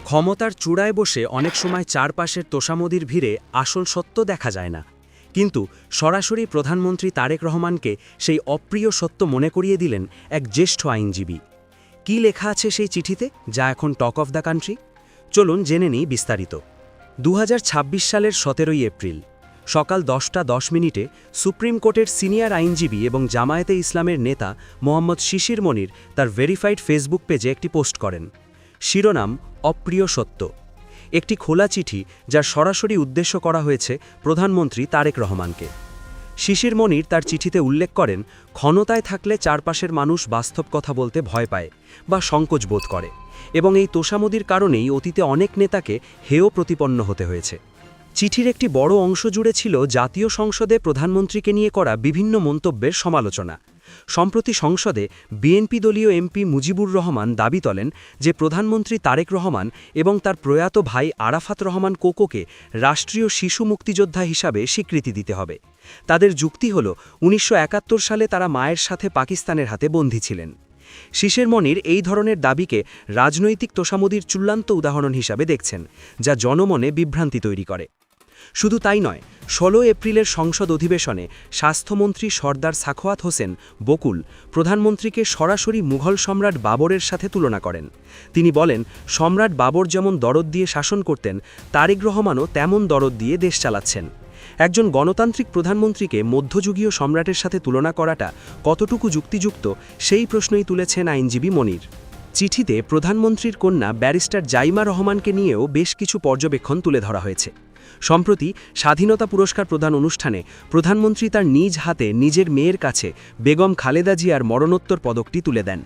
ক্ষমতার চূড়ায় বসে অনেক সময় চারপাশের তোষামোদির ভিড়ে আসল সত্য দেখা যায় না, কিন্তু সরাসরি প্রধানমন্ত্রী তারেক রহমানকে সেই অপ্রিয় সত্য মনে করিয়ে দিলেন এক জ্যেষ্ঠ আইনজীবী। কি লেখা আছে সেই চিঠিতে, যা এখন টক অফ দ্য কান্ট্রি? চলুন জেনে নিই বিস্তারিত। 2026 সালের 17 এপ্রিল সকাল 10টা 10 মিনিটে সুপ্রিম কোর্টের সিনিয়র আইনজীবী এবং জামায়াতে ইসলামের নেতা মোহাম্মদ শিশির মনির তার ভেরিফাইড ফেসবুক পেজে একটি পোস্ট করেন। শিরোনাম অপ্রিয় সত্য। একটি খোলা চিঠি যার সরাসরি উদ্দেশ্য করা হয়েছে প্রধানমন্ত্রী তারেক রহমানকে। শিশির মনির তার চিঠিতে উল্লেখ করেন, ক্ষমতায় থাকলে চারপাশের মানুষ বাস্তব কথা বলতে ভয় পায় বা সংকোচ বোধ করে, এবং এই তোষামোদির কারণেই অতীতে অনেক নেতাকে হেয় প্রতিপন্ন হতে হয়েছে। চিঠির একটি বড় অংশ জুড়ে ছিল জাতীয় সংসদে প্রধানমন্ত্রীকে নিয়ে করা বিভিন্ন মন্তব্যের সমালোচনা। সম্প্রতি সংসদে বিএনপি দলীয় এমপি মুজিবুর রহমান দাবি তোলেন যে প্রধানমন্ত্রী তারেক রহমান এবং তার প্রয়াত ভাই আরাফাত রহমান কোকোকে রাষ্ট্রীয় শিশু মুক্তিযোদ্ধা হিসাবে স্বীকৃতি দিতে হবে। তাদের যুক্তি হল, 1971 সালে তারা মায়ের সাথে পাকিস্তানের হাতে বন্দী ছিলেন। শিশির মনির এই ধরনের দাবিকে রাজনৈতিক তোষামোদির চূড়ান্ত উদাহরণ হিসাবে দেখছেন, যা জনমনে বিভ্রান্তি তৈরি করে। শুধু তাই নয়, 16 এপ্রিলের সংসদ অধিবেশনে স্বাস্থ্যমন্ত্রী সর্দার সাখোয়াত হোসেন বকুল প্রধানমন্ত্রীকে সরাসরি মুঘল সম্রাট বাবরের সাথে তুলনা করেন। তিনি বলেন, সম্রাট বাবর যেমন দরদ দিয়ে শাসন করতেন, তারেক রহমানও তেমন দরদ দিয়ে দেশ চালাচ্ছেন। একজন গণতান্ত্রিক প্রধানমন্ত্রীকে মধ্যযুগীয় সম্রাটের সাথে তুলনা করাটা কতটুকু যুক্তিযুক্ত, সেই প্রশ্নই তুলেছেন আইনজীবী মনির। চিঠিতে প্রধানমন্ত্রীর কন্যা ব্যারিস্টার জাইমা রহমানকে নিয়েও বেশ কিছু পর্যবেক্ষণ তুলে ধরা হয়েছে। সম্প্রতি স্বাধীনতা পুরস্কার প্রদান অনুষ্ঠানে প্রধানমন্ত্রী তার নিজ হাতে নিজের মেয়ের কাছে বেগম খালেদা জিয়ার মরণোত্তর পদকটি তুলে দেন।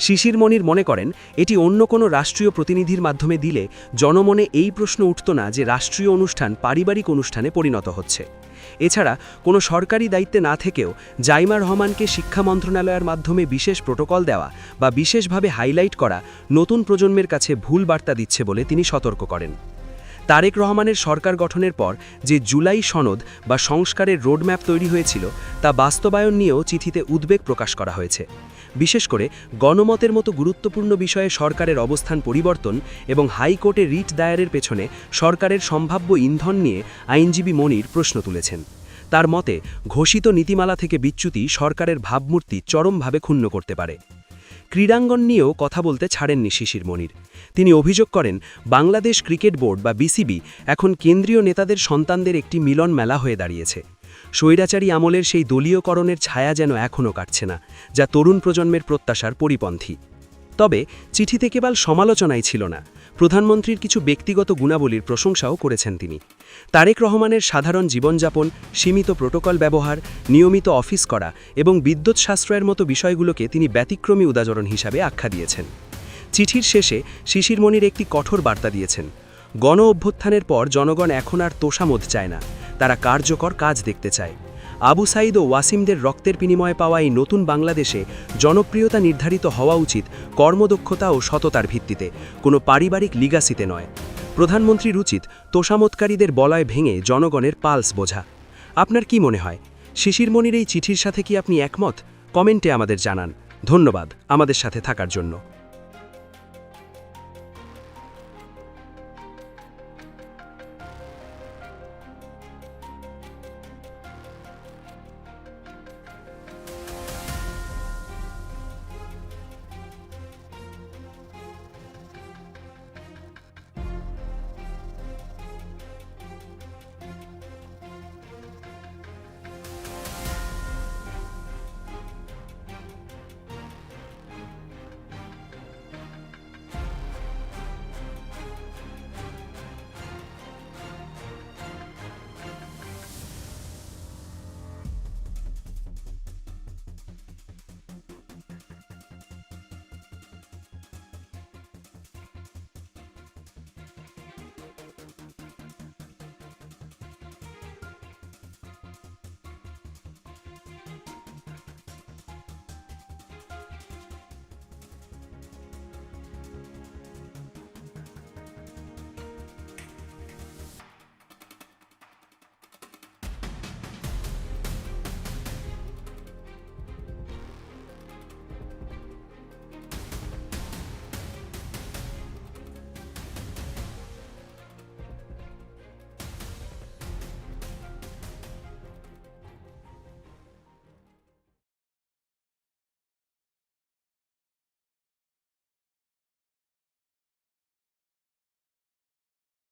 শিশির মনির মনে করেন, এটি অন্য কোনো রাষ্ট্রীয় প্রতিনিধির মাধ্যমে দিলে জনমনে এই প্রশ্ন উঠত না যে রাষ্ট্রীয় অনুষ্ঠান পারিবারিক অনুষ্ঠানে পরিণত হচ্ছে। এছাড়া কোনো সরকারি দায়িত্বে না থেকেও জাইমা রহমানকে শিক্ষা মন্ত্রণালয়ের মাধ্যমে বিশেষ প্রোটোকল দেওয়া বা বিশেষভাবে হাইলাইট করা নতুন প্রজন্মের কাছে ভুল বার্তা দিচ্ছে বলে তিনি সতর্ক করেন। তারেক রহমানের সরকার গঠনের পর যে জুলাই সনদ বা সংস্কারের রোডম্যাপ তৈরি হয়েছিল, তা বাস্তবায়ন নিয়েও চিঠিতে উদ্বেগ প্রকাশ করা হয়েছে। বিশেষ করে গণমতের মতো গুরুত্বপূর্ণ বিষয়ে সরকারের অবস্থান পরিবর্তন এবং হাইকোর্টে রিট দায়েরের পেছনে সরকারের সম্ভাব্য ইন্ধন নিয়ে আইনজীবী মনির প্রশ্ন তুলেছেন। তার মতে, ঘোষিত নীতিমালা থেকে বিচ্যুতি সরকারের ভাবমূর্তি চরমভাবে ক্ষুণ্ণ করতে পারে। ক্রীড়াঙ্গন নিয়েও কথা বলতে ছাড়েননি শিশির মনির। তিনি অভিযোগ করেন, বাংলাদেশ ক্রিকেট বোর্ড বা বিসিবি এখন কেন্দ্রীয় নেতাদের সন্তানদের একটি মিলন মেলা হয়ে দাঁড়িয়েছে। স্বৈরাচারী আমলের সেই দলীয়করণের ছায়া যেন এখনও কাটছে না, যা তরুণ প্রজন্মের প্রত্যাশার পরিপন্থী। তবে চিঠিতে কেবল সমালোচনাই ছিল না, প্রধানমন্ত্রীর কিছু ব্যক্তিগত গুণাবলীর প্রশংসাও করেছেন তিনি। তারেক রহমানের সাধারণ জীবনযাপন, সীমিত প্রোটোকল ব্যবহার, নিয়মিত অফিস করা এবং বিদ্যুৎ সাশ্রয়ের মতো বিষয়গুলোকে তিনি ব্যতিক্রমী উদাহরণ হিসাবে আখ্যা দিয়েছেন। চিঠির শেষে শিশির মনির একটি কঠোর বার্তা দিয়েছেন, গণ অভ্যুত্থানের পর জনগণ এখন আর তোষামোদ চায় না, তারা কার্যকর কাজ দেখতে চায়। আবু সাইদ ও ওয়াসিমদের রক্তের বিনিময়ে পাওয়া এই নতুন বাংলাদেশে জনপ্রিয়তা নির্ধারিত হওয়া উচিত কর্মদক্ষতা ও সততার ভিত্তিতে, কোনো পারিবারিক লিগাসিতে নয়। প্রধানমন্ত্রীর উচিত তোষামোদকারীদের বলয় ভেঙে জনগণের পালস বোঝা। আপনার কি মনে হয়, শিশির মনির এই চিঠির সাথে কি আপনি একমত? কমেন্টে আমাদের জানান। ধন্যবাদ আমাদের সাথে থাকার জন্য।